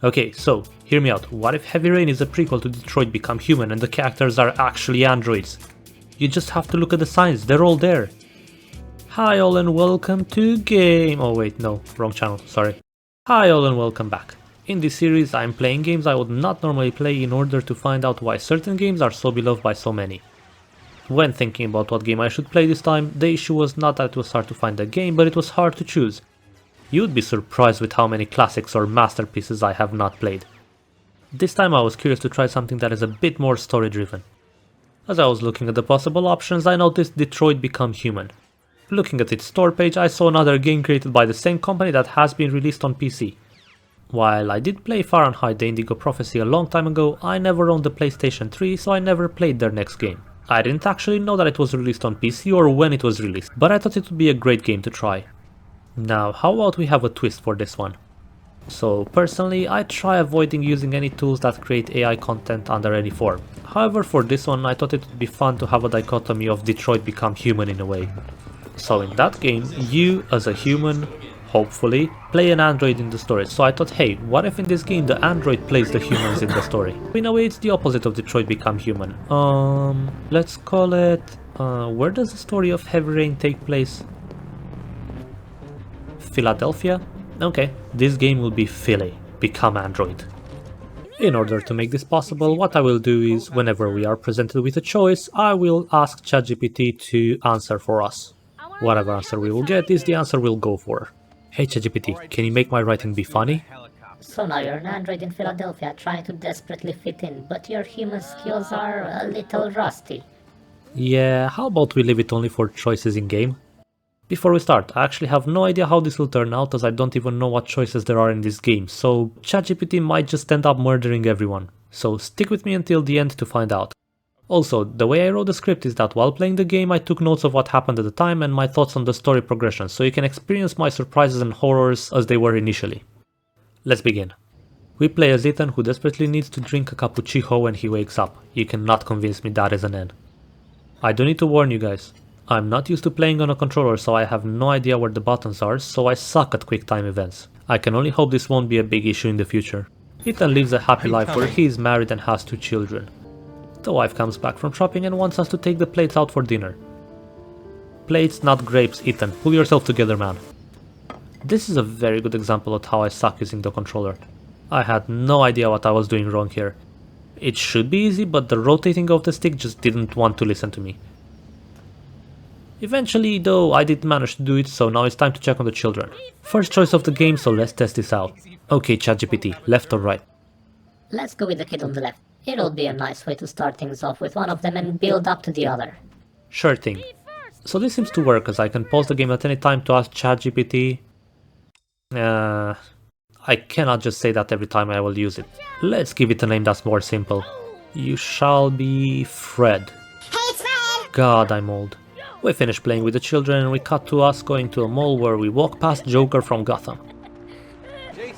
Okay, so, hear me out. What if Heavy Rain is a prequel to Detroit Become Human and the characters are actually androids? You just have to look at the signs, they're all there. Hi all and welcome to game... Oh wait, no, wrong channel, sorry. Hi all and welcome back. In this series I'm playing games I would not normally play in order to find out why certain games are so beloved by so many. When thinking about what game I should play this time, the issue was not that it was hard to find a game, but it was hard to choose. You'd be surprised with how many classics or masterpieces I have not played. This time I was curious to try something that is a bit more story driven. As I was looking at the possible options, I noticed Detroit Become Human. Looking at its store page, I saw another game created by the same company that has been released on PC. While I did play Fahrenheit: The Indigo Prophecy a long time ago, I never owned the PlayStation 3, so I never played their next game. I didn't actually know that it was released on PC or when it was released, but I thought it would be a great game to try. Now, how about we have a twist for this one? So, personally, I try avoiding using any tools that create AI content under any form. However, for this one, I thought it would be fun to have a dichotomy of Detroit Become Human in a way. So in that game, you, as a human, hopefully, play an android in the story. So I thought, hey, what if in this game the android plays the humans in the story? In a way, it's the opposite of Detroit Become Human. Let's call it... where does the story of Heavy Rain take place? Philadelphia? Okay, this game will be Philly, Become Android. In order to make this possible, what I will do is, whenever we are presented with a choice, I will ask ChatGPT to answer for us. Whatever answer we will get is the answer we'll go for. Hey ChatGPT, can you make my writing be funny? So now you're an android in Philadelphia trying to desperately fit in, but your human skills are a little rusty. Yeah, how about we leave it only for choices in game? Before we start, I actually have no idea how this will turn out as I don't even know what choices there are in this game, so ChatGPT might just end up murdering everyone. So stick with me until the end to find out. Also, the way I wrote the script is that while playing the game I took notes of what happened at the time and my thoughts on the story progression, so you can experience my surprises and horrors as they were initially. Let's begin. We play as Ethan, who desperately needs to drink a cappuccino when he wakes up. You cannot convince me that is an N. I do need to warn you guys. I'm not used to playing on a controller, so I have no idea where the buttons are, so I suck at quick time events. I can only hope this won't be a big issue in the future. Ethan lives a happy life where he is married and has 2 children. The wife comes back from shopping and wants us to take the plates out for dinner. Plates, not grapes, Ethan. Pull yourself together, man. This is a very good example of how I suck using the controller. I had no idea what I was doing wrong here. It should be easy, but the rotating of the stick just didn't want to listen to me. Eventually, though, I did manage to do it, so now it's time to check on the children. First choice of the game, so let's test this out. Okay, ChatGPT, left or right? Let's go with the kid on the left. It'll be a nice way to start things off with one of them and build up to the other. Sure thing. So this seems to work, as I can pause the game at any time to ask ChatGPT. I cannot just say that every time I will use it. Let's give it a name that's more simple. You shall be Fred. Hey, it's Fred! God, I'm old. We finish playing with the children and we cut to us going to a mall where we walk past Joker from Gotham.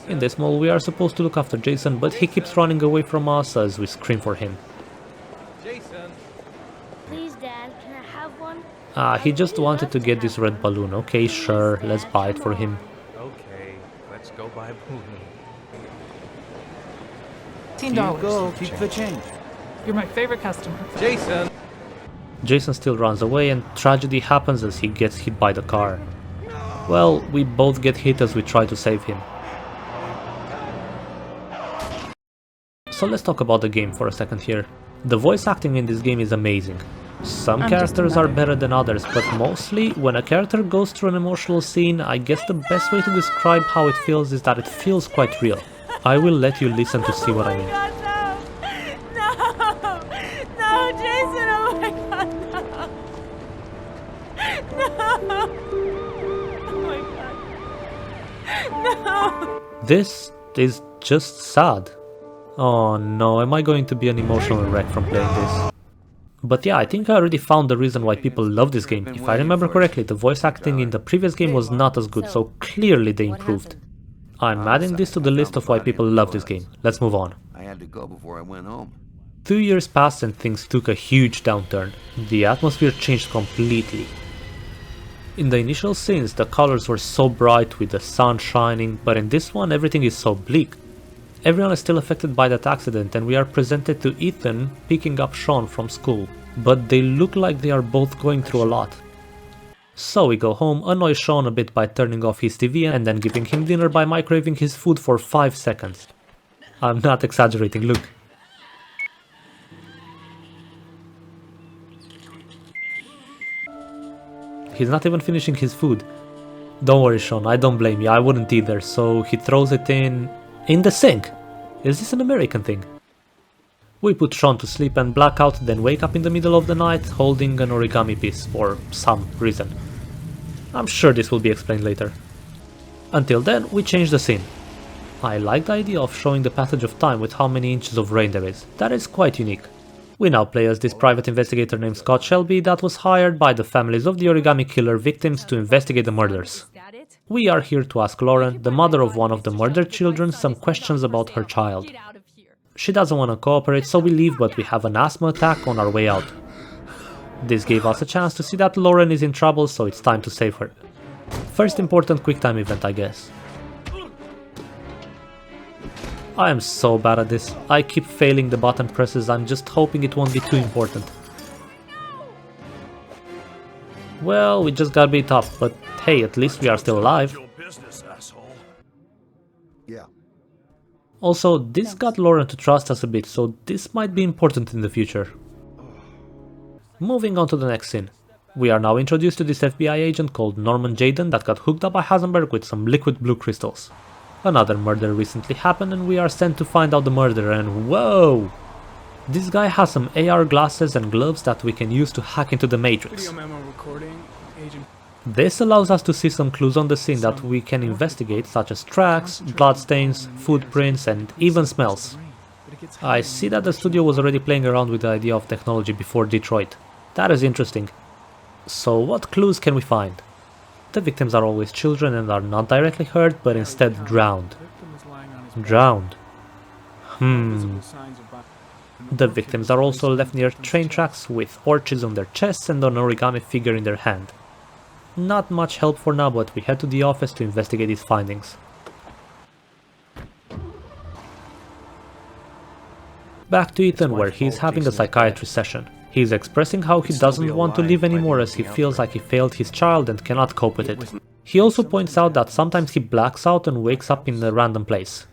In this mall we are supposed to look after Jason, but he keeps running away from us as we scream for him. Jason! Please, Dad, can I have one? He just wanted to get this red balloon. Okay, sure, let's buy it for him. Okay, let's go buy a balloon. $15. Keep the change. You're my favorite customer. Jason! Jason still runs away and tragedy happens as he gets hit by the car. Well, we both get hit as we try to save him. So let's talk about the game for a second here. The voice acting in this game is amazing. Some characters are better than others, but mostly, when a character goes through an emotional scene, I guess the best way to describe how it feels is that it feels quite real. I will let you listen to see what I mean. No, Jason, oh my god, no. Oh my god. No. This is just sad. Oh no, am I going to be an emotional wreck from playing this? But yeah, I think I already found the reason why people love this game. If I remember correctly, the voice acting in the previous game was not as good, so clearly they improved. I'm adding this to the list of why people love this game. Let's move on. I had to go before I went home. 2 years passed and things took a huge downturn. The atmosphere changed completely. In the initial scenes, the colors were so bright with the sun shining, but in this one everything is so bleak. Everyone is still affected by that accident and we are presented to Ethan picking up Sean from school, but they look like they are both going through a lot. So we go home, annoy Sean a bit by turning off his TV and then giving him dinner by microwaving his food for 5 seconds. I'm not exaggerating, look. He's not even finishing his food. Don't worry Sean, I don't blame you, I wouldn't either, so he throws it in the sink. Is this an American thing? We put Sean to sleep and black out, then wake up in the middle of the night holding an origami piece for some reason. I'm sure this will be explained later. Until then, we change the scene. I like the idea of showing the passage of time with how many inches of rain there is. That is quite unique. We now play as this private investigator named Scott Shelby that was hired by the families of the origami killer victims to investigate the murders. We are here to ask Lauren, the mother of one of the murdered children, some questions about her child. She doesn't want to cooperate, so we leave, but we have an asthma attack on our way out. This gave us a chance to see that Lauren is in trouble, so it's time to save her. First important QuickTime event, I guess. I am so bad at this. I keep failing the button presses, I'm just hoping it won't be too important. Well, we just got beat up, but hey, at least we are still alive. Yeah. Also, this got Lauren to trust us a bit, so this might be important in the future. Moving on to the next scene. We are now introduced to this FBI agent called Norman Jayden that got hooked up by Heisenberg with some liquid blue crystals. Another murder recently happened and we are sent to find out the murderer, and whoa! This guy has some AR glasses and gloves that we can use to hack into the Matrix. This allows us to see some clues on the scene that we can investigate, such as tracks, bloodstains, footprints and even smells. I see that the studio was already playing around with the idea of technology before Detroit. That is interesting. So what clues can we find? The victims are always children and are not directly hurt, but instead drowned. Drowned. The victims are also left near train tracks with orchids on their chests and an origami figure in their hand. Not much help for now, but we head to the office to investigate these findings. Back to Ethan, where he's having a psychiatry session. He's expressing how he doesn't want to live anymore as he feels like he failed his child and cannot cope with it. He also points out that sometimes he blacks out and wakes up in a random place.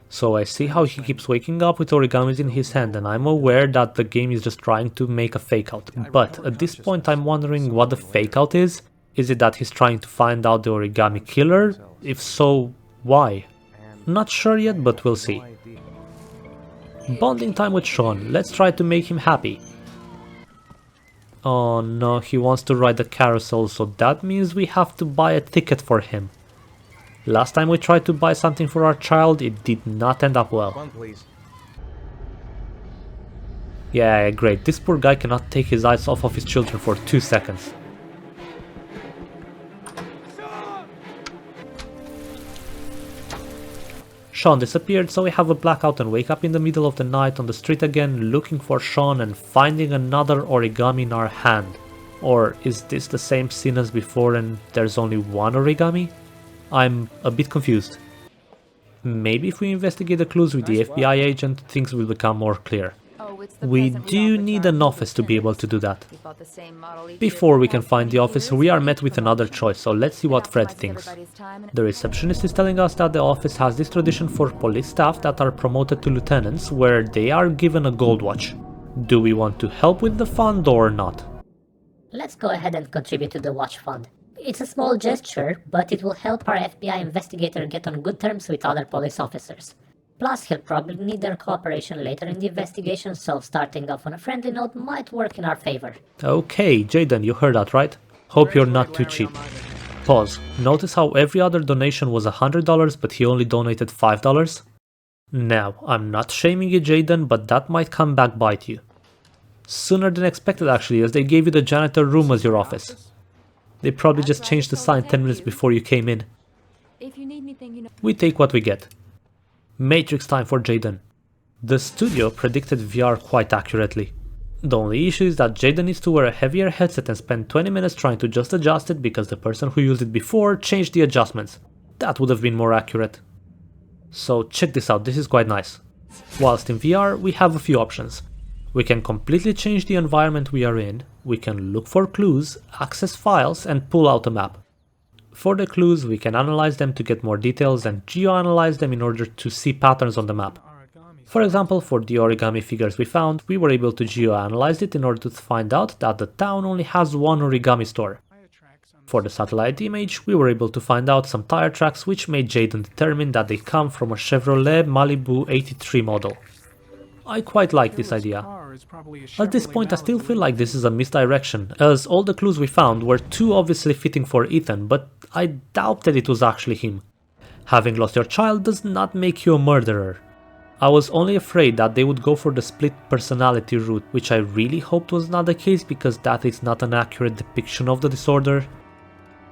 So I see how he keeps waking up with origamis in his hand, and I'm aware that the game is just trying to make a fake out. But at this point I'm wondering what the fake out is. Is it that he's trying to find out the origami killer? If so, why? Not sure yet, but we'll see. Bonding time with Sean, let's try to make him happy. Oh no, he wants to ride the carousel, so that means we have to buy a ticket for him. Last time we tried to buy something for our child, it did not end up well. Yeah, great, this poor guy cannot take his eyes off of his children for 2 seconds. Sean disappeared, so we have a blackout and wake up in the middle of the night on the street again, looking for Sean and finding another origami in our hand. Or is this the same scene as before and there's only one origami? I'm a bit confused. Maybe if we investigate the clues with the FBI agent, things will become more clear. We do need an office to be able to do that. Before we can find the office, we are met with another choice, so let's see what Fred thinks. The receptionist is telling us that the office has this tradition for police staff that are promoted to lieutenants, where they are given a gold watch. Do we want to help with the fund or not? Let's go ahead and contribute to the watch fund. It's a small gesture, but it will help our FBI investigator get on good terms with other police officers. Plus, he'll probably need their cooperation later in the investigation, so starting off on a friendly note might work in our favor. Okay, Jayden, you heard that, right? Hope you're not too cheap. Pause. Notice how every other donation was $100, but he only donated $5? Now, I'm not shaming you, Jayden, but that might come back bite you. Sooner than expected, actually, as they gave you the janitor room as your office. They probably just changed the sign 10 minutes before you came in. We take what we get. Matrix time for Jayden. The studio predicted VR quite accurately. The only issue is that Jayden needs to wear a heavier headset and spend 20 minutes trying to just adjust it because the person who used it before changed the adjustments. That would have been more accurate. So check this out, this is quite nice. Whilst in VR, we have a few options. We can completely change the environment we are in, we can look for clues, access files and pull out a map. For the clues, we can analyze them to get more details and geoanalyze them in order to see patterns on the map. For example, for the origami figures we found, we were able to geoanalyze it in order to find out that the town only has one origami store. For the satellite image, we were able to find out some tire tracks which made Jaden determine that they come from a Chevrolet Malibu 83 model. I quite like this idea. At this point I still feel like this is a misdirection, as all the clues we found were too obviously fitting for Ethan, but I doubt that it was actually him. Having lost your child does not make you a murderer. I was only afraid that they would go for the split personality route, which I really hoped was not the case because that is not an accurate depiction of the disorder.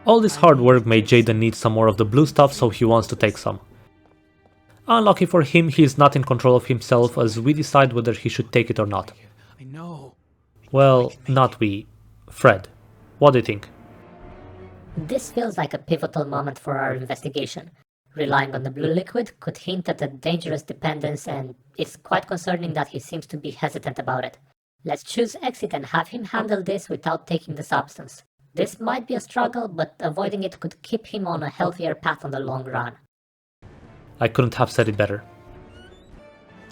All this hard work made Jaden need some more of the blue stuff, so he wants to take some. Unlucky for him, he is not in control of himself as we decide whether he should take it or not. Well, not we. Fred, what do you think? This feels like a pivotal moment for our investigation. Relying on the blue liquid could hint at a dangerous dependence, and it's quite concerning that he seems to be hesitant about it. Let's choose exit and have him handle this without taking the substance. This might be a struggle, but avoiding it could keep him on a healthier path on the long run. I couldn't have said it better.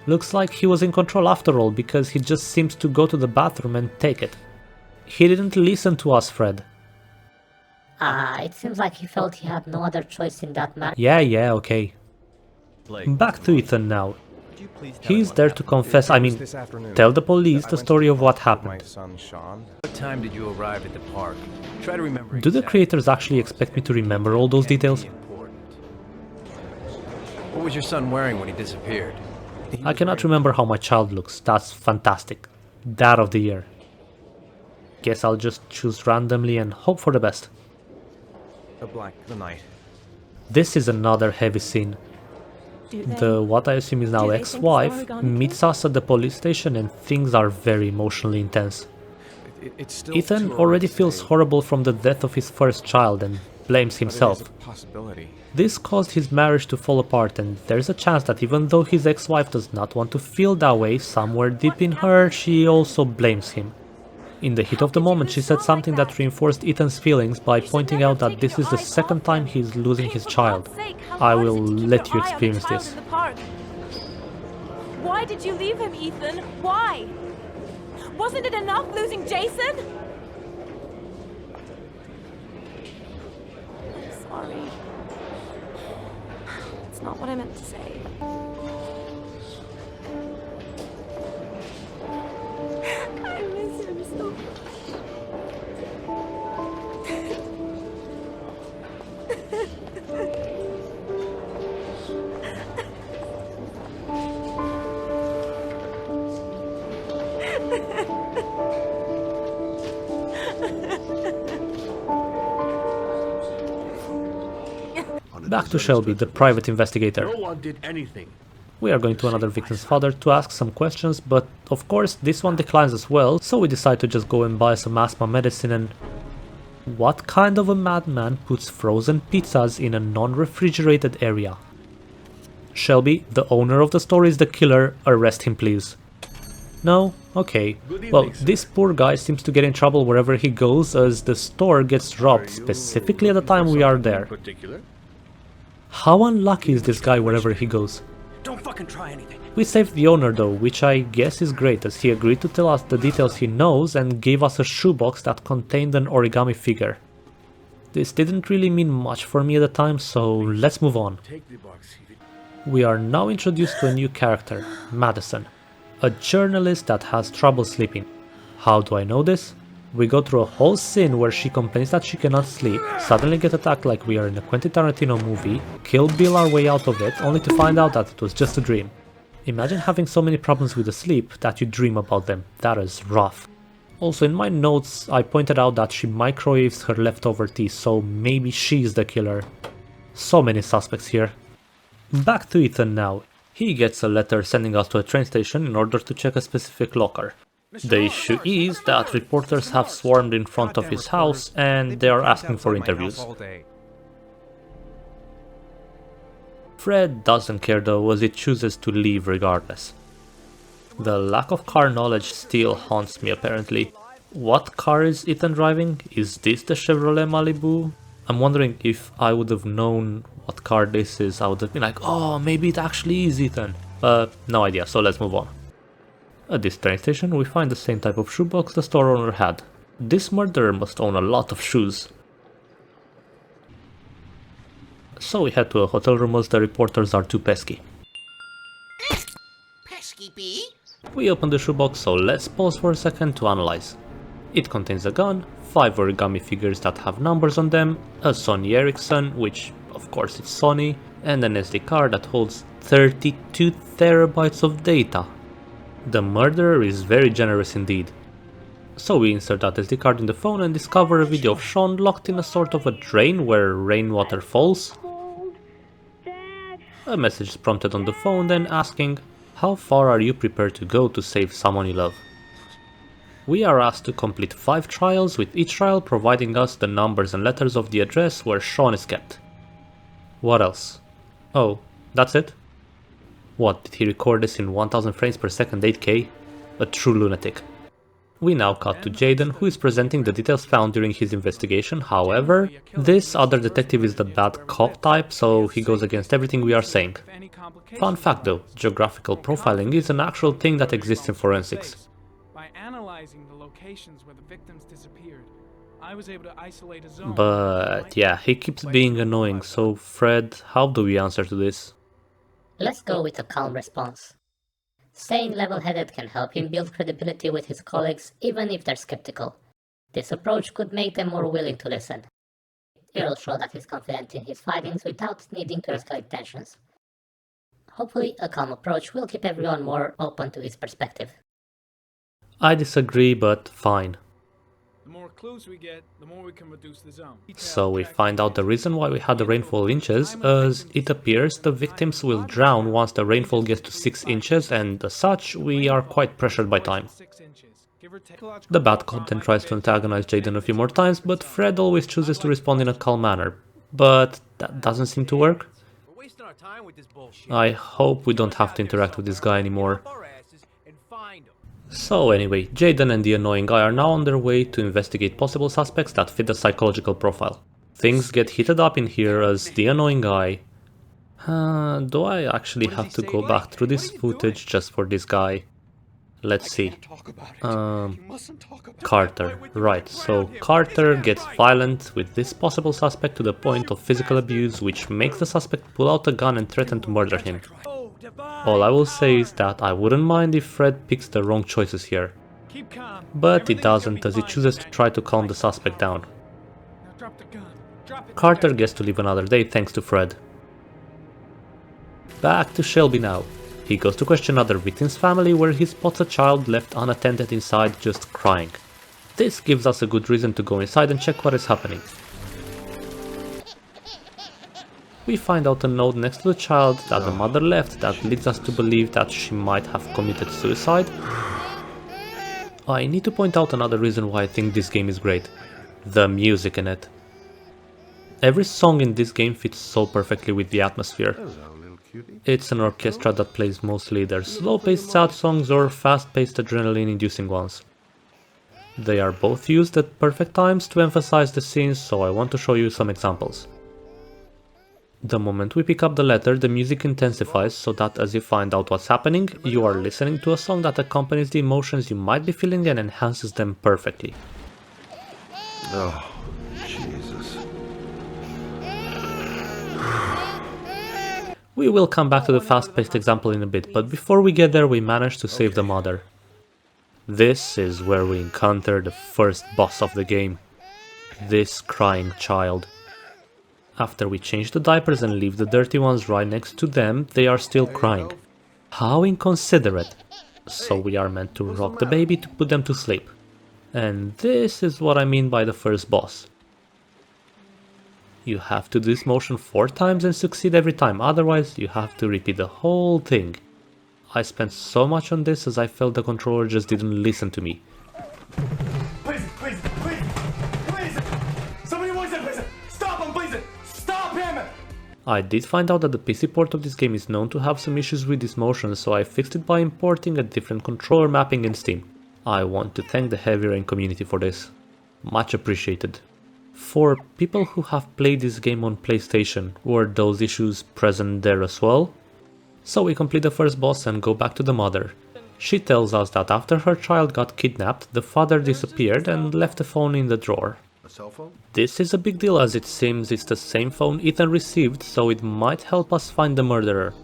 Looks like he was in control after all, because he just seems to go to the bathroom and take it. He didn't listen to us, Fred. It seems like he felt he had no other choice in that matter. Yeah, okay. Back to Ethan now. He's there to confess, tell the police the story of what happened. What time did you arrive at the park? Try to remember. Do the creators actually expect me to remember all those details? What was your son wearing when he disappeared? I cannot remember how my child looks, that's fantastic. Dad of the year. Guess I'll just choose randomly and hope for the best. The night. This is another heavy scene. The what I assume is now ex-wife meets us at the police station and things are very emotionally intense. Ethan already feels horrible from the death of his first child and blames himself. This caused his marriage to fall apart, and there's a chance that even though his ex-wife does not want to feel that way, somewhere deep in her she also blames him. In the heat of the moment she said something that reinforced Ethan's feelings by pointing out that this is the second time he's losing his child. I will let you experience this. Why did you leave him, Ethan? Why? Wasn't it enough losing Jason? I'm sorry. It's not what I meant to say. I miss him so much. Back to Shelby, the private investigator. No one did anything. We are going to another victim's father to ask some questions, but of course this one declines as well, so we decide to just go and buy some asthma medicine. And what kind of a madman puts frozen pizzas in a non-refrigerated area? Shelby, the owner of the store, is the killer, arrest him please. No? Okay. Well, this poor guy seems to get in trouble wherever he goes, as the store gets robbed specifically at the time we are there. How unlucky is this guy wherever he goes? Don't fucking try anything. We saved the owner though, which I guess is great, as he agreed to tell us the details he knows and gave us a shoebox that contained an origami figure. This didn't really mean much for me at the time, so let's move on. We are now introduced to a new character, Madison, a journalist that has trouble sleeping. How do I know this? We go through a whole scene where she complains that she cannot sleep, suddenly get attacked like we are in a Quentin Tarantino movie, Kill Bill our way out of it, only to find out that it was just a dream. Imagine having so many problems with the sleep that you dream about them. That is rough. Also, in my notes I pointed out that she microwaves her leftover tea, so maybe she's the killer. So many suspects here. Back to Ethan now. He gets a letter sending us to a train station in order to check a specific locker. The issue is that reporters have swarmed in front of his house and they are asking for interviews. Fred doesn't care though, as he chooses to leave regardless. The lack of car knowledge still haunts me apparently. What car is Ethan driving? Is this the Chevrolet Malibu? I'm wondering if I would have known what car this is, I would have been like, oh, maybe it actually is Ethan. No idea, so let's move on. At this train station we find the same type of shoebox the store owner had. This murderer must own a lot of shoes. So we head to a hotel room as the reporters are too pesky. Pesky bee? We open the shoebox, so let's pause for a second to analyze. It contains a gun, 5 origami figures that have numbers on them, a Sony Ericsson, which of course it's Sony, and an SD card that holds 32 terabytes of data. The murderer is very generous indeed. So we insert that SD card in the phone and discover a video of Sean locked in a sort of a drain where rainwater falls. A message is prompted on the phone then asking, how far are you prepared to go to save someone you love? We are asked to complete 5 trials, with each trial providing us the numbers and letters of the address where Sean is kept. What else? Oh, that's it? What, did he record this in 1000 frames per second 8K? A true lunatic. We now cut to Jaden, who is presenting the details found during his investigation. However, this other detective is the bad cop type, so he goes against everything we are saying. Fun fact though, geographical profiling is an actual thing that exists in forensics. By analyzing the locations where the victims disappeared, I was able to isolate a zone. But yeah, he keeps being annoying, so Fred, how do we answer to this? Let's go with a calm response. Staying level-headed can help him build credibility with his colleagues even if they're skeptical. This approach could make them more willing to listen. It'll show that he's confident in his findings without needing to escalate tensions. Hopefully, a calm approach will keep everyone more open to his perspective. I disagree, but fine. The more clues we get, the more we can reduce the zone. So we find out the reason why we had the rainfall inches, as it appears the victims will drown once the rainfall gets to 6 inches, and as such, we are quite pressured by time. The bad cop then tries to antagonize Jaden a few more times, but Fred always chooses to respond in a calm manner. But that doesn't seem to work. I hope we don't have to interact with this guy anymore. So anyway, Jaden and the annoying guy are now on their way to investigate possible suspects that fit the psychological profile. Things get heated up in here as the annoying guy... do I actually have to go back through this footage just for this guy? Let's see. Carter. Right, so Carter gets violent with this possible suspect to the point of physical abuse, which makes the suspect pull out a gun and threaten to murder him. All I will say is that I wouldn't mind if Fred picks the wrong choices here. But it doesn't, as he chooses to try to calm the suspect down. Carter gets to live another day thanks to Fred. Back to Shelby now. He goes to question another victim's family where he spots a child left unattended inside just crying. This gives us a good reason to go inside and check what is happening. We find out a note next to the child that the mother left that leads us to believe that she might have committed suicide. I need to point out another reason why I think this game is great. The music in it. Every song in this game fits so perfectly with the atmosphere. It's an orchestra that plays mostly either slow-paced sad songs or fast-paced adrenaline-inducing ones. They are both used at perfect times to emphasize the scenes, so I want to show you some examples. The moment we pick up the letter, the music intensifies so that as you find out what's happening, you are listening to a song that accompanies the emotions you might be feeling and enhances them perfectly. Oh, Jesus. We will come back to the fast-paced example in a bit, but before we get there we manage to save the mother. This is where we encounter the first boss of the game. This crying child. After we change the diapers and leave the dirty ones right next to them, they are still crying. How inconsiderate. So we are meant to rock the baby to put them to sleep. And this is what I mean by the first boss. You have to do this motion 4 times and succeed every time, otherwise you have to repeat the whole thing. I spent so much on this as I felt the controller just didn't listen to me. Please, please, please, please! Somebody voice it, please! Stop him, please! Stop him! I did find out that the PC port of this game is known to have some issues with its motion, so I fixed it by importing a different controller mapping in Steam. I want to thank the Heavy Rain community for this. Much appreciated. For people who have played this game on PlayStation, were those issues present there as well? So we complete the first boss and go back to the mother. She tells us that after her child got kidnapped, the father disappeared and left the phone in the drawer. A cell phone? This is a big deal as it seems it's the same phone Ethan received, so it might help us find the murderer.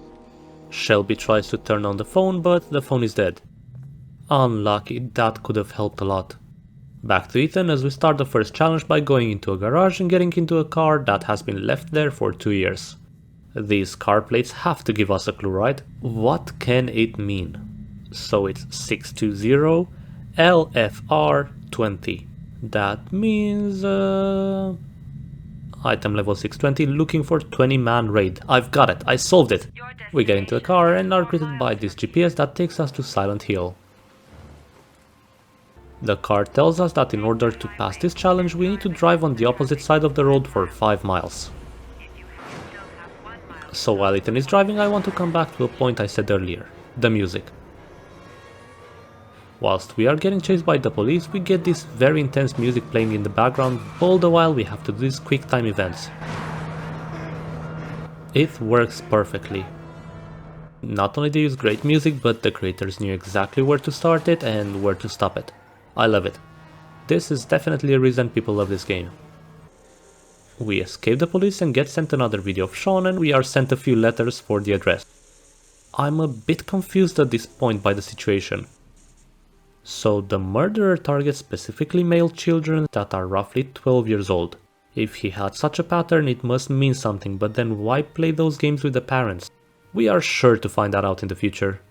Shelby tries to turn on the phone, but the phone is dead. Unlucky, that could have helped a lot. Back to Ethan as we start the first challenge by going into a garage and getting into a car that has been left there for 2 years. These car plates have to give us a clue, right? What can it mean? So it's 620 LFR 20. That means item level 620, looking for 20-man raid. I've got it, I solved it! We get into the car and are greeted by this GPS that takes us to Silent Hill. The car tells us that in order to pass this challenge we need to drive on the opposite side of the road for 5 miles. So while Ethan is driving, I want to come back to a point I said earlier, the music. Whilst we are getting chased by the police, we get this very intense music playing in the background, all the while we have to do these quick time events. It works perfectly. Not only do they use great music, but the creators knew exactly where to start it and where to stop it. I love it. This is definitely a reason people love this game. We escape the police and get sent another video of Sean, and we are sent a few letters for the address. I'm a bit confused at this point by the situation. So the murderer targets specifically male children that are roughly 12 years old. If he had such a pattern, it must mean something, but then why play those games with the parents? We are sure to find that out in the future.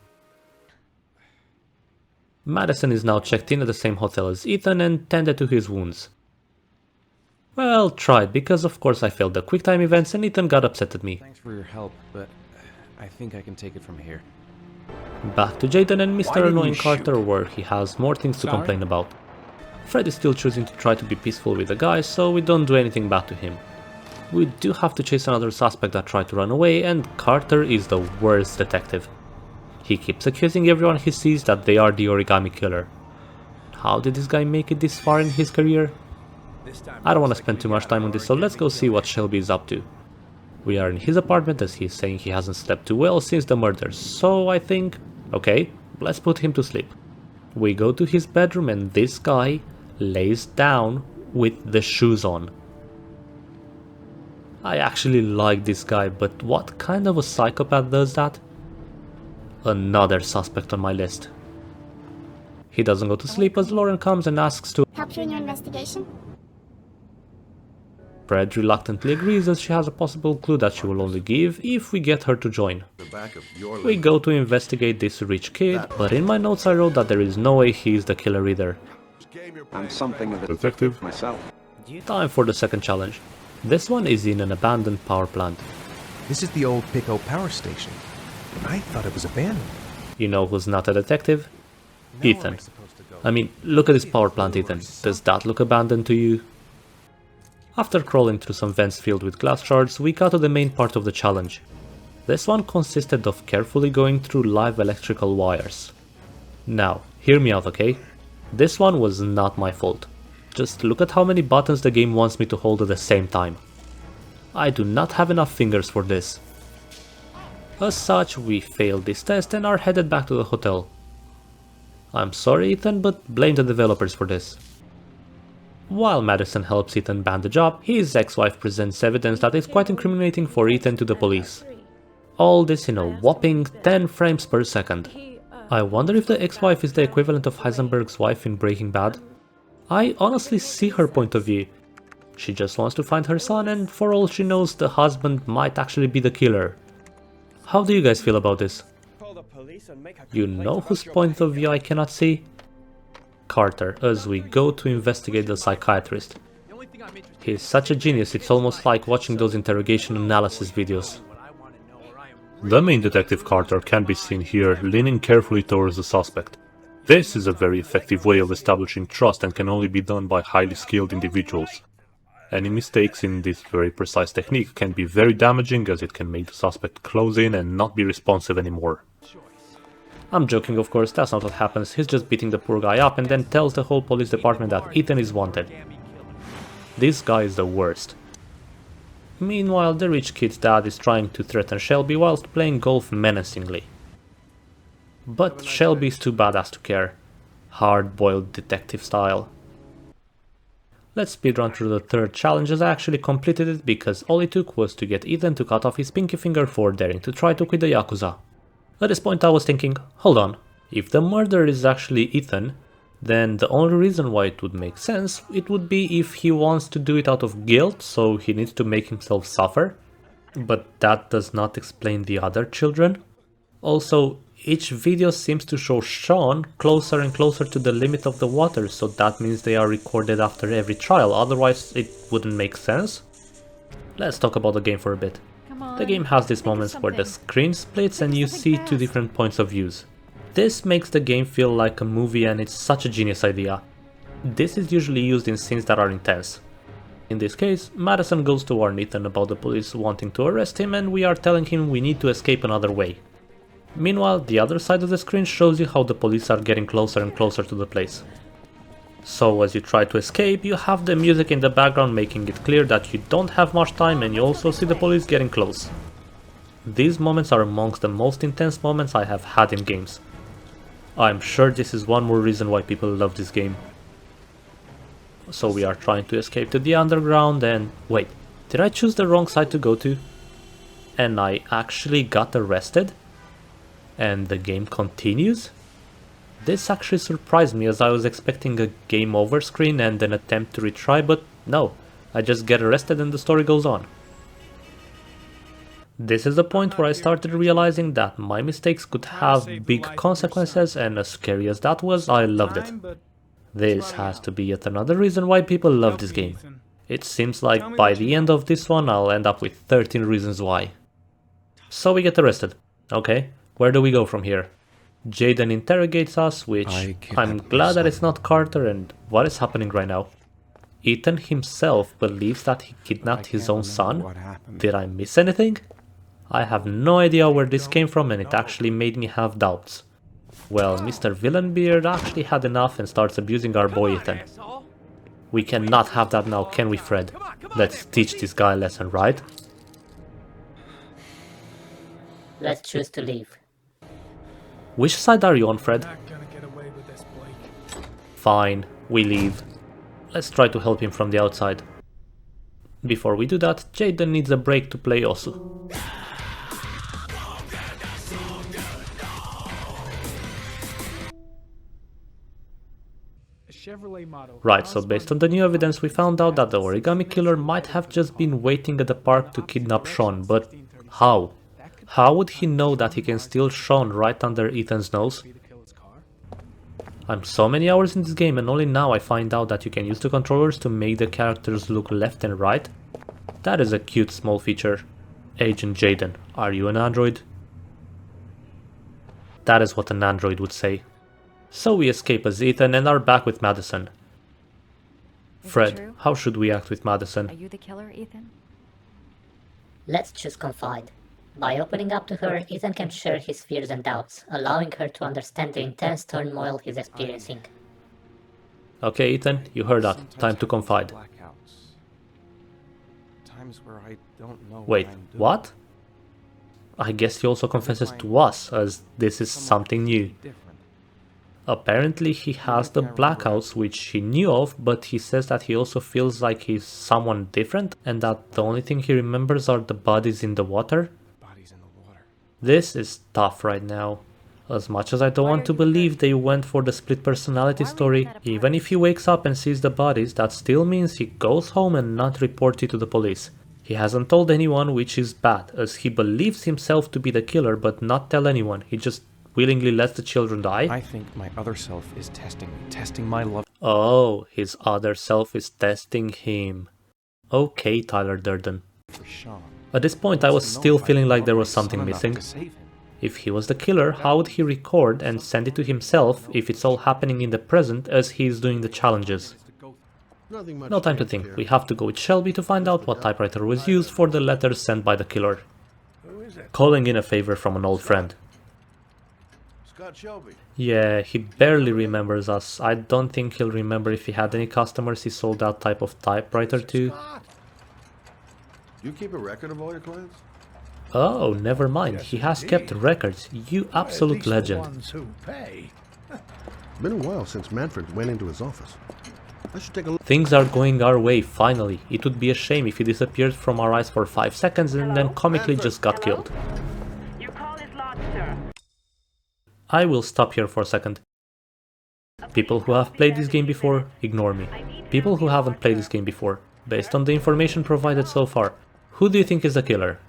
Madison is now checked in at the same hotel as Ethan and tended to his wounds. Well, tried, because of course I failed the quick time events and Ethan got upset at me. Thanks for your help, but I think I can take it from here. Back to Jaden and Mr. Annoying Carter, where he has more things to complain about. Fred is still choosing to try to be peaceful with the guys, so we don't do anything bad to him. We do have to chase another suspect that tried to run away, and Carter is the worst detective. He keeps accusing everyone he sees that they are the origami killer. How did this guy make it this far in his career? I don't want to spend too much time on this, so let's go see what Shelby is up to. We are in his apartment as he's saying he hasn't slept too well since the murders, so I think, okay, let's put him to sleep. We go to his bedroom and this guy lays down with the shoes on. I actually like this guy, but what kind of a psychopath does that? Another suspect on my list. He doesn't go to sleep as Lauren comes and asks to help you in your investigation. Fred reluctantly agrees as she has a possible clue that she will only give if we get her to join. We go to investigate this rich kid, but in my notes I wrote that there is no way he is the killer either. I'm something of a detective myself. Time for the second challenge. This one is in an abandoned power plant. This is the old Pico power station. I thought it was abandoned. You know who's not a detective? Ethan. I mean, look at this power plant, Ethan. Does that look abandoned to you? After crawling through some vents filled with glass shards, we got to the main part of the challenge. This one consisted of carefully going through live electrical wires. Now, hear me out, okay? This one was not my fault. Just look at how many buttons the game wants me to hold at the same time. I do not have enough fingers for this. As such, we failed this test and are headed back to the hotel. I'm sorry, Ethan, but blame the developers for this. While Madison helps Ethan bandage up, his ex-wife presents evidence that is quite incriminating for Ethan to the police. All this in a whopping 10 frames per second. I wonder if the ex-wife is the equivalent of Heisenberg's wife in Breaking Bad. I honestly see her point of view. She just wants to find her son, and for all she knows, the husband might actually be the killer. How do you guys feel about this? You know whose point of view I cannot see? Carter, as we go to investigate the psychiatrist. He's such a genius, it's almost like watching those interrogation analysis videos. The main detective Carter can be seen here, leaning carefully towards the suspect. This is a very effective way of establishing trust and can only be done by highly skilled individuals. Any mistakes in this very precise technique can be very damaging, as it can make the suspect close in and not be responsive anymore. I'm joking, of course, that's not what happens. He's just beating the poor guy up and then tells the whole police department that Ethan is wanted. This guy is the worst. Meanwhile, the rich kid's dad is trying to threaten Shelby whilst playing golf menacingly. But Shelby is too badass to care. Hard-boiled detective style. Let's speedrun through the third challenge, as I actually completed it because all it took was to get Ethan to cut off his pinky finger for daring to try to quit the Yakuza. At this point I was thinking, hold on, if the murderer is actually Ethan, then the only reason why it would make sense, it would be if he wants to do it out of guilt, so he needs to make himself suffer. But that does not explain the other children. Also, each video seems to show Sean closer and closer to the limit of the water, so that means they are recorded after every trial, otherwise it wouldn't make sense. Let's talk about the game for a bit. The game has these moments where the screen splits and you see two different points of views. This makes the game feel like a movie, and it's such a genius idea. This is usually used in scenes that are intense. In this case, Madison goes to warn Ethan about the police wanting to arrest him, and we are telling him we need to escape another way. Meanwhile, the other side of the screen shows you how the police are getting closer and closer to the place. So as you try to escape, you have the music in the background making it clear that you don't have much time, and you also see the police getting close. These moments are amongst the most intense moments I have had in games. I'm sure this is one more reason why people love this game. So we are trying to escape to the underground, and wait, did I choose the wrong side to go to? And I actually got arrested? And the game continues? This actually surprised me, as I was expecting a game over screen and an attempt to retry, but no, I just get arrested and the story goes on. This is the point where I started realizing that my mistakes could have big consequences, and as scary as that was, I loved it. This has to be yet another reason why people love this game. It seems like by the end of this one I'll end up with 13 reasons why. So we get arrested. Okay, where do we go from here? Jaden interrogates us, which I'm glad that it's not Carter, and what is happening right now? Ethan himself believes that he kidnapped his own son? Did I miss anything? I have no idea where this came from, and it actually made me have doubts. Well, Mr. Villainbeard actually had enough and starts abusing our boy Ethan. We cannot have that now, can we, Fred? Let's teach this guy a lesson, right? Let's choose to leave. Which side are you on, Fred? Fine, we leave. Let's try to help him from the outside. Before we do that, Jaden needs a break to play Osu. Right, so based on the new evidence we found out that the origami killer might have just been waiting at the park to kidnap Sean, but how? How would he know that he can steal Sean right under Ethan's nose? I'm so many hours in this game, and only now I find out that you can use the controllers to make the characters look left and right. That is a cute small feature. Agent Jaden, are you an android? That is what an android would say. So we escape as Ethan and are back with Madison. Fred, how should we act with Madison? Are you the killer, Ethan? Let's choose confide. By opening up to her, Ethan can share his fears and doubts, allowing her to understand the intense turmoil he's experiencing. Okay, Ethan, you heard that. Time to confide. Wait, what? I guess he also confesses to us, as this is something new. Apparently he has the blackouts, which he knew of, but he says that he also feels like he's someone different, and that the only thing he remembers are the bodies in the water. This is tough right now. As much as I don't want to believe they went for the split personality story, even if he wakes up and sees the bodies, that still means he goes home and not report it to the police. He hasn't told anyone, which is bad, as he believes himself to be the killer but not tell anyone. He just willingly lets the children die. I think my other self is testing my love. Oh, his other self is testing him. Okay, Tyler Durden. At this point I was still feeling like there was something missing. If he was the killer, how would he record and send it to himself if it's all happening in the present as he is doing the challenges? No time to think, we have to go with Shelby to find out what typewriter was used for the letters sent by the killer. Calling in a favor from an old friend. Scott Shelby. Yeah, he barely remembers us. I don't think he'll remember if he had any customers he sold that type of typewriter to. Scott. You keep a record of all your clients? Oh, never mind. He has kept records. You absolute legend. Been a while since Manfred went into his office. I should take a look. Things are going our way, finally. It would be a shame if he disappeared from our eyes for 5 seconds and then comically just got killed. Your call is logged, sir. I will stop here for a second. People who have played this game before, ignore me. People who haven't played this game before, based on the information provided so far, who do you think is the killer?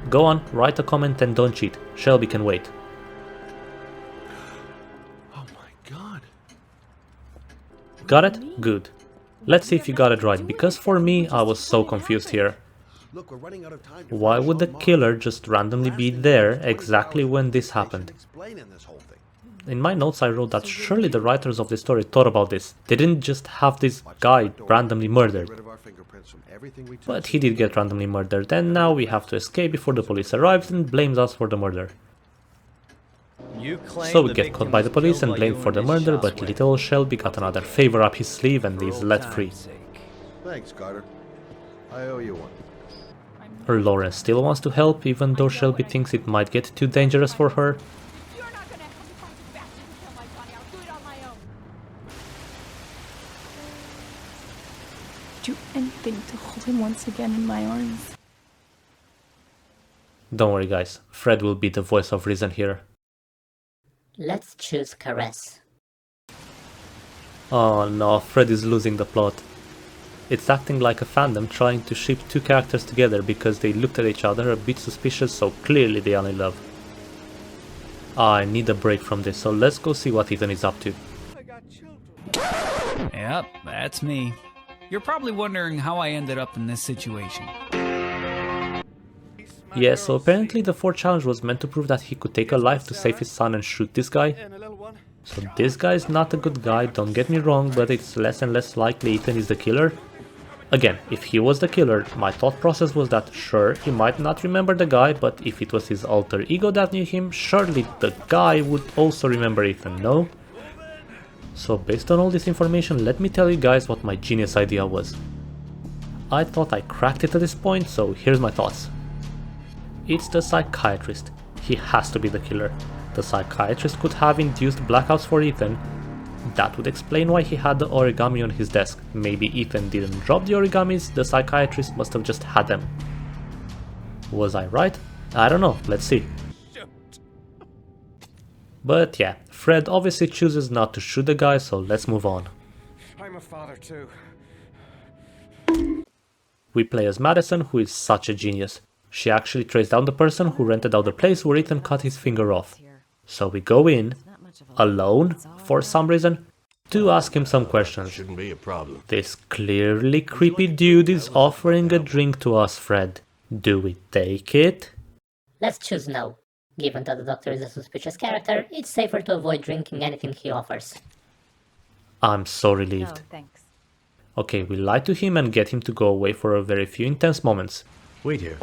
Go on, write a comment and don't cheat. Shelby can wait. Oh my god. Got it? Good. Let's see if you got it right, because for me, I was so confused here. Look, we're running out of time. Why would the killer just randomly be there exactly when this happened? In my notes I wrote that surely the writers of the story thought about this. They didn't just have this guy randomly murdered. But he did get randomly murdered, and now we have to escape before the police arrives and blames us for the murder. So we get caught by the police and blamed for the murder, but little Shelby got another favor up his sleeve and is let free. Thanks, Carter. I owe you one. Lauren still wants to help, even though Shelby thinks it might get too dangerous for her. You're not gonna help me find the bastard who killed my Johnny. I'll do it on my own. Do anything to hold him once again in my arms. Don't worry guys, Fred will be the voice of reason here. Let's choose Caress. Oh no, Fred is losing the plot. It's acting like a fandom trying to ship two characters together because they looked at each other a bit suspicious, so clearly they are in love. I need a break from this, so let's go see what Ethan is up to. Yep, that's me. You're probably wondering how I ended up in this situation. Yeah, so apparently the fourth challenge was meant to prove that he could take a life to save his son and shoot this guy. So this guy is not a good guy, don't get me wrong, but it's less and less likely Ethan is the killer. Again, if he was the killer, my thought process was that sure, he might not remember the guy, but if it was his alter ego that knew him, surely the guy would also remember Ethan, no? So based on all this information, let me tell you guys what my genius idea was. I thought I cracked it at this point, so here's my thoughts. It's the psychiatrist. He has to be the killer. The psychiatrist could have induced blackouts for Ethan. That would explain why he had the origami on his desk. Maybe Ethan didn't drop the origamis, the psychiatrist must have just had them. Was I right? I don't know, let's see. But yeah, Fred obviously chooses not to shoot the guy, so let's move on. I'm a father too. We play as Madison, who is such a genius. She actually traced down the person who rented out the place where Ethan cut his finger off. So we go in, alone, for some reason, to ask him some questions. Shouldn't be a problem. This clearly creepy dude is offering a drink to us, Fred. Do we take it? Let's choose no. Given that the doctor is a suspicious character, it's safer to avoid drinking anything he offers. I'm so relieved. No, thanks. Okay, we lie to him and get him to go away for a very few intense moments. Wait here.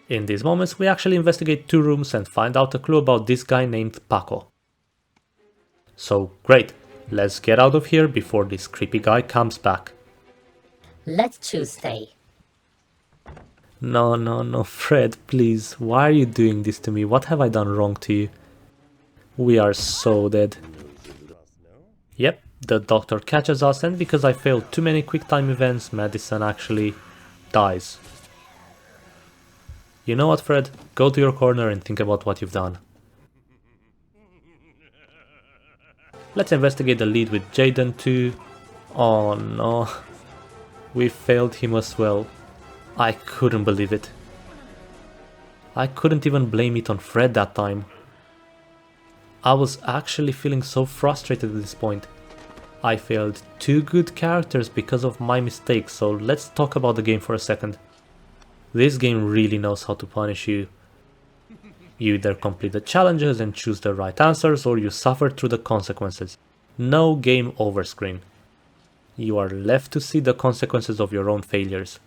In these moments, we actually investigate 2 rooms and find out a clue about this guy named Paco. So, great. Let's get out of here before this creepy guy comes back. Let's choose stay. No, Fred, please. Why are you doing this to me? What have I done wrong to you? We are so dead. Yep, the doctor catches us, and because I failed too many quick time events, Madison actually dies. You know what, Fred? Go to your corner and think about what you've done. Let's investigate the lead with Jaden too. Oh no. We failed him as well. I couldn't believe it. I couldn't even blame it on Fred that time. I was actually feeling so frustrated at this point. I failed 2 good characters because of my mistakes, so let's talk about the game for a second. This game really knows how to punish you. You either complete the challenges and choose the right answers, or you suffer through the consequences. No game over screen. You are left to see the consequences of your own failures.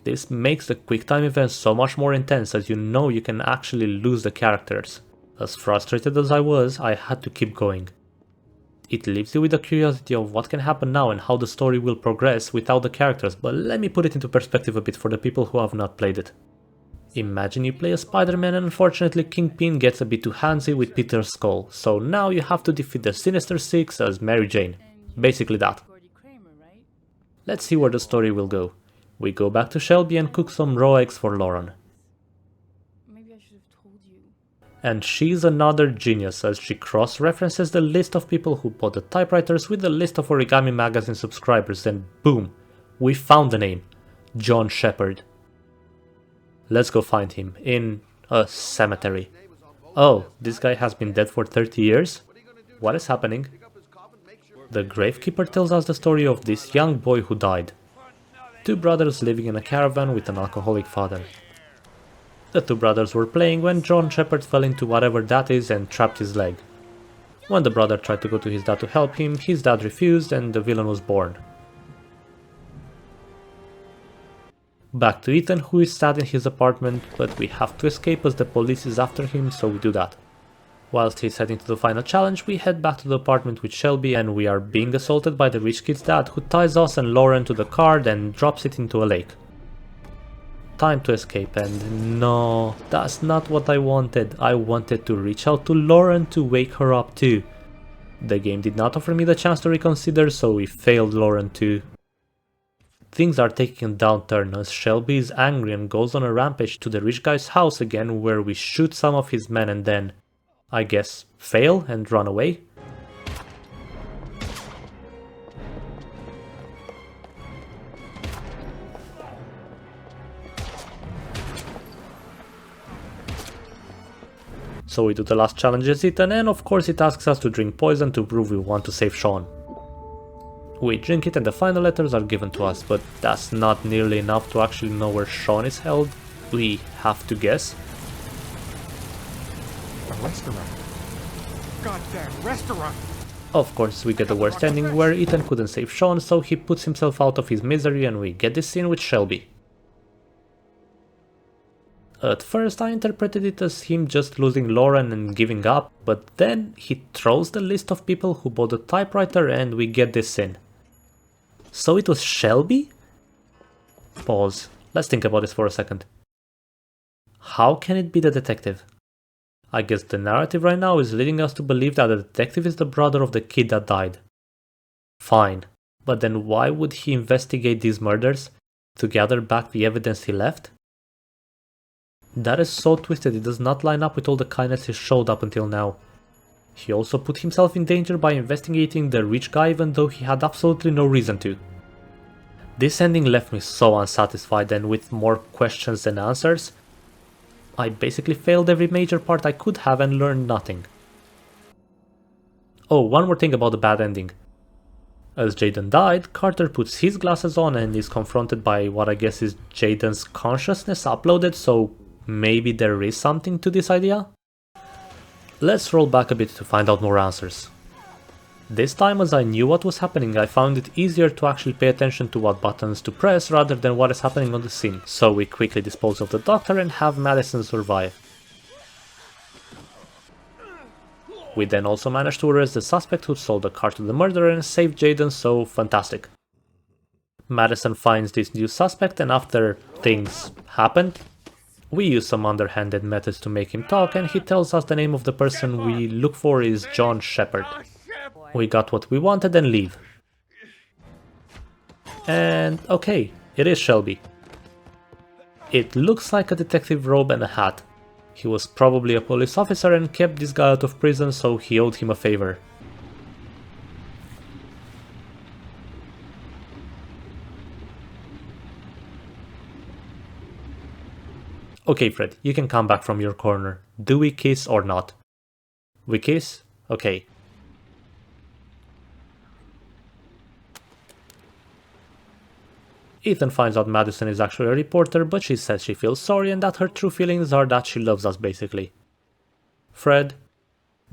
This makes the QuickTime events so much more intense, as you know you can actually lose the characters. As frustrated as I was, I had to keep going. It leaves you with the curiosity of what can happen now and how the story will progress without the characters, but let me put it into perspective a bit for the people who have not played it. Imagine you play as Spider-Man and unfortunately Kingpin gets a bit too handsy with Peter's skull, so now you have to defeat the Sinister Six as Mary Jane. Basically that. Let's see where the story will go. We go back to Shelby and cook some raw eggs for Lauren. And she's another genius, as she cross-references the list of people who bought the typewriters with the list of Origami Magazine subscribers, and boom, we found the name, John Shepard. Let's go find him, in a cemetery. Oh, this guy has been dead for 30 years? What is happening? The gravekeeper tells us the story of this young boy who died. Two brothers living in a caravan with an alcoholic father. The two brothers were playing when John Shepard fell into whatever that is and trapped his leg. When the brother tried to go to his dad to help him, his dad refused and the villain was born. Back to Ethan, who is sad in his apartment, but we have to escape as the police is after him, so we do that. Whilst he's heading to the final challenge, we head back to the apartment with Shelby and we are being assaulted by the rich kid's dad, who ties us and Lauren to the car and drops it into a lake. Time to escape, and no, that's not what I wanted. I wanted to reach out to Lauren to wake her up too. The game did not offer me the chance to reconsider, so we failed Lauren too. Things are taking a downturn as Shelby is angry and goes on a rampage to the rich guy's house again, where we shoot some of his men and then, I guess, fail and run away? So we do the last challenge as Ethan, and of course it asks us to drink poison to prove we want to save Sean. We drink it and the final letters are given to us, but that's not nearly enough to actually know where Sean is held. We have to guess. A restaurant. Goddamn restaurant! Of course, we get the worst ending where Ethan couldn't save Sean, so he puts himself out of his misery and we get this scene with Shelby. At first I interpreted it as him just losing Lauren and giving up, but then he throws the list of people who bought the typewriter and we get this scene. So it was Shelby? Pause. Let's think about this for a second. How can it be the detective? I guess the narrative right now is leading us to believe that the detective is the brother of the kid that died. Fine, but then why would he investigate these murders? To gather back the evidence he left? That is so twisted, it does not line up with all the kindness he showed up until now. He also put himself in danger by investigating the rich guy even though he had absolutely no reason to. This ending left me so unsatisfied and with more questions than answers. I basically failed every major part I could have and learned nothing. Oh, one more thing about the bad ending. As Jaden died, Carter puts his glasses on and is confronted by what I guess is Jaden's consciousness uploaded, so maybe there is something to this idea? Let's roll back a bit to find out more answers. This time, as I knew what was happening, I found it easier to actually pay attention to what buttons to press rather than what is happening on the scene, so we quickly dispose of the doctor and have Madison survive. We then also managed to arrest the suspect who sold the car to the murderer and saved Jaden, so fantastic. Madison finds this new suspect and after things happened, we use some underhanded methods to make him talk and he tells us the name of the person we look for is John Shepard. We got what we wanted and leave. And okay, it is Shelby. It looks like a detective robe and a hat. He was probably a police officer and kept this guy out of prison, so he owed him a favor. Okay Fred, you can come back from your corner. Do we kiss or not? We kiss? Okay. Ethan finds out Madison is actually a reporter, but she says she feels sorry and that her true feelings are that she loves us basically. Fred,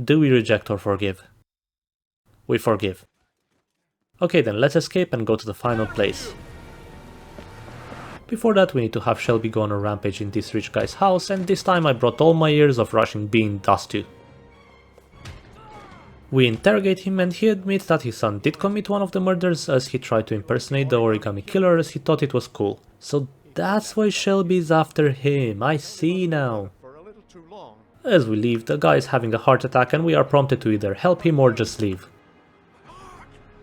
Do we reject or forgive? We forgive. Okay then, let's escape and go to the final place. Before that we need to have Shelby go on a rampage in this rich guy's house, and this time I brought all my years of rushing bean dust to. We interrogate him and he admits that his son did commit one of the murders, as he tried to impersonate the origami killer as he thought it was cool. So that's why Shelby is after him, I see now. As we leave, the guy is having a heart attack and we are prompted to either help him or just leave.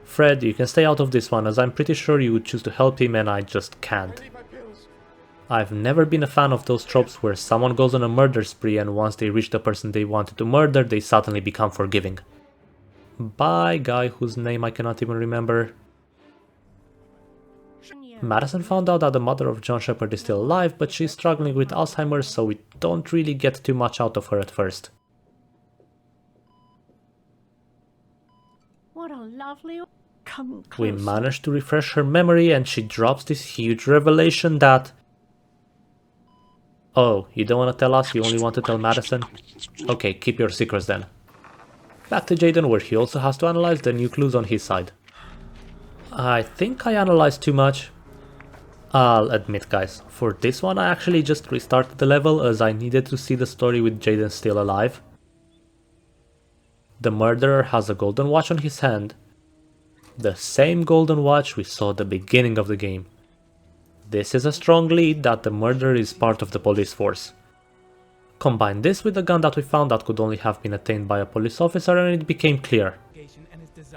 Fred, you can stay out of this one, as I'm pretty sure you would choose to help him and I just can't. I've never been a fan of those tropes where someone goes on a murder spree and once they reach the person they wanted to murder, they suddenly become forgiving. Bye, guy whose name I cannot even remember. Madison found out that the mother of John Shepard is still alive, but she's struggling with Alzheimer's, so we don't really get too much out of her at first. What a lovely... Come closer. We manage to refresh her memory and she drops this huge revelation that... Oh, you don't want to tell us, you only want to tell Madison? Okay, keep your secrets then. Back to Jaden, where he also has to analyze the new clues on his side. I think I analyzed too much. I'll admit, guys, for this one I actually just restarted the level as I needed to see the story with Jaden still alive. The murderer has a golden watch on his hand. The same golden watch we saw at the beginning of the game. This is a strong lead that the murderer is part of the police force. Combine this with the gun that we found that could only have been attained by a police officer and it became clear.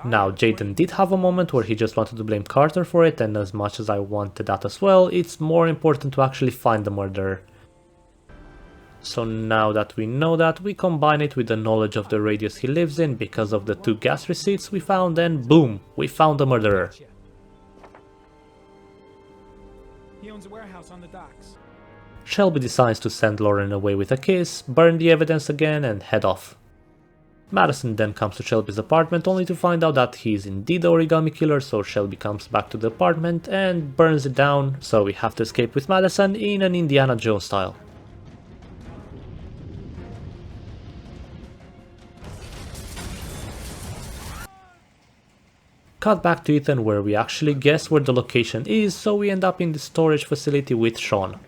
Now, Jaden did have a moment where he just wanted to blame Carter for it, and as much as I wanted that as well, it's more important to actually find the murderer. So now that we know that, we combine it with the knowledge of the radius he lives in because of the 2 gas receipts we found, and boom, we found the murderer. He owns a warehouse on the docks. Shelby decides to send Lauren away with a kiss, burn the evidence again and head off. Madison then comes to Shelby's apartment only to find out that he is indeed the origami killer, so Shelby comes back to the apartment and burns it down, so we have to escape with Madison in an Indiana Jones style. Cut back to Ethan, where we actually guess where the location is, so we end up in the storage facility with Sean.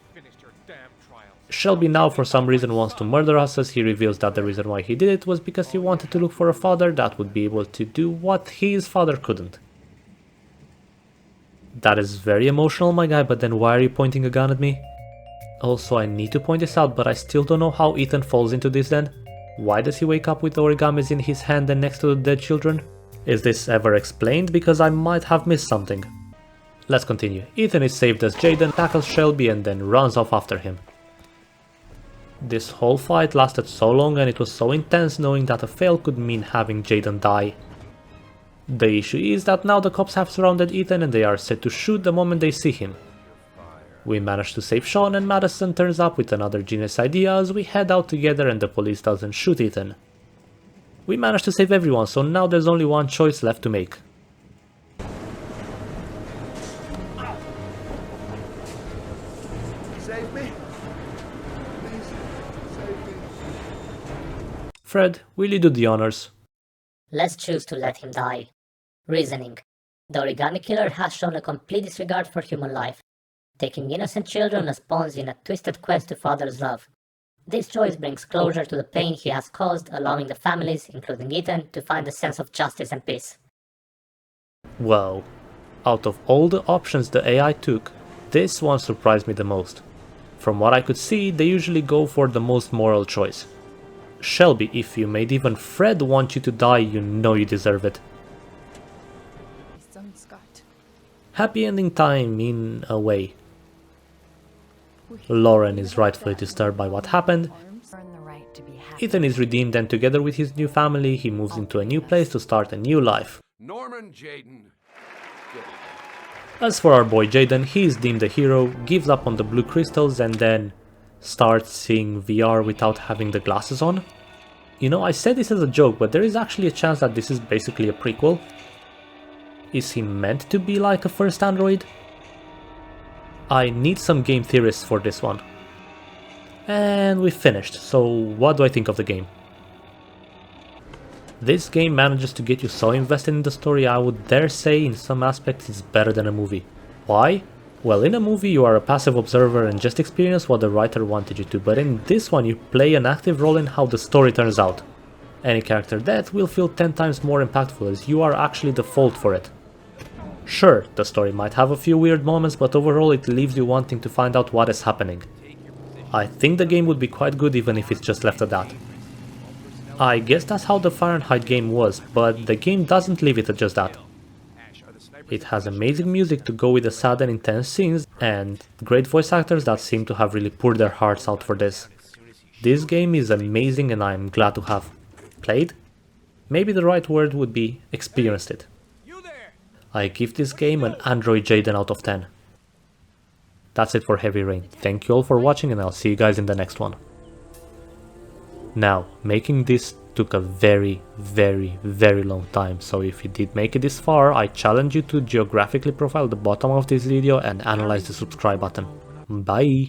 Shelby now for some reason wants to murder us, as he reveals that the reason why he did it was because he wanted to look for a father that would be able to do what his father couldn't. That is very emotional, my guy, but then why are you pointing a gun at me? Also, I need to point this out, but I still don't know how Ethan falls into this then. Why does he wake up with origamis in his hand and next to the dead children? Is this ever explained? Because I might have missed something. Let's continue. Ethan is saved as Jaden tackles Shelby and then runs off after him. This whole fight lasted so long and it was so intense knowing that a fail could mean having Jaden die. The issue is that now the cops have surrounded Ethan and they are set to shoot the moment they see him. We manage to save Sean and Madison turns up with another genius idea as we head out together and the police doesn't shoot Ethan. We manage to save everyone, so now there's only one choice left to make. Save me. Please, save me. Fred, will you do the honors? Let's choose to let him die. Reasoning. The origami killer has shown a complete disregard for human life, taking innocent children as pawns in a twisted quest to father's love. This choice brings closure to the pain he has caused, allowing the families, including Ethan, to find a sense of justice and peace. Well, out of all the options the AI took, this one surprised me the most. From what I could see, they usually go for the most moral choice. Shelby, if you made even Fred want you to die, you know you deserve it. Happy ending time in a way. Lauren is rightfully disturbed by what happened. Ethan is redeemed and together with his new family, he moves into a new place to start a new life. Norman Jaden. As for our boy Jaden, he is deemed a hero, gives up on the blue crystals and then starts seeing VR without having the glasses on. You know, I said this as a joke, but there is actually a chance that this is basically a prequel. Is he meant to be like a first android? I need some game theorists for this one. And we finished, so what do I think of the game? This game manages to get you so invested in the story, I would dare say in some aspects it's better than a movie. Why? Well, in a movie you are a passive observer and just experience what the writer wanted you to, but in this one you play an active role in how the story turns out. Any character death will feel 10 times more impactful as you are actually the fault for it. Sure, the story might have a few weird moments, but overall it leaves you wanting to find out what is happening. I think the game would be quite good even if it's just left at that. I guess that's how the Fahrenheit game was, but the game doesn't leave it at just that. It has amazing music to go with the sad and intense scenes, and great voice actors that seem to have really poured their hearts out for this. This game is amazing and I'm glad to have played? Maybe the right word would be experienced it. I give this game an Android Jaden out of 10. That's it for Heavy Rain. Thank you all for watching and I'll see you guys in the next one. Now, making this took a very long time, so if you did make it this far, I challenge you to geographically profile the bottom of this video and analyze the subscribe button. Bye!